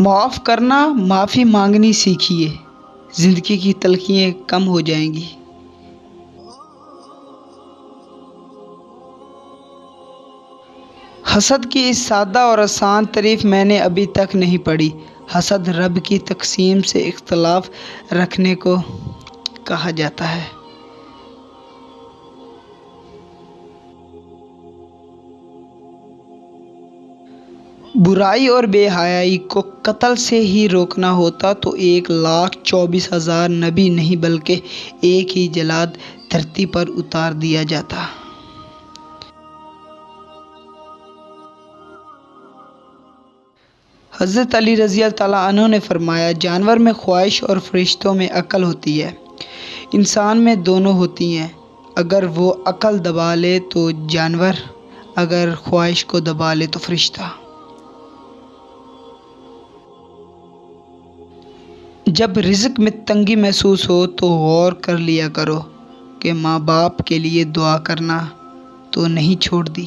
معاف کرنا، معافی مانگنی سیکھیے، زندگی کی تلخییں کم ہو جائیں گی۔ حسد کی اس سادہ اور آسان تعریف میں نے ابھی تک نہیں پڑھی۔ حسد رب کی تقسیم سے اختلاف رکھنے کو کہا جاتا ہے۔ برائی اور بے حیائی کو قتل سے ہی روکنا ہوتا تو 1,24,000 نبی نہیں بلکہ ایک ہی جلاد دھرتی پر اتار دیا جاتا۔ حضرت علی رضی اللہ تعالیٰ عنہ نے فرمایا، جانور میں خواہش اور فرشتوں میں عقل ہوتی ہے، انسان میں دونوں ہوتی ہیں۔ اگر وہ عقل دبا لے تو جانور، اگر خواہش کو دبا لے تو فرشتہ۔ جب رزق میں تنگی محسوس ہو تو غور کر لیا کرو کہ ماں باپ کے لیے دعا کرنا تو نہیں چھوڑ دی۔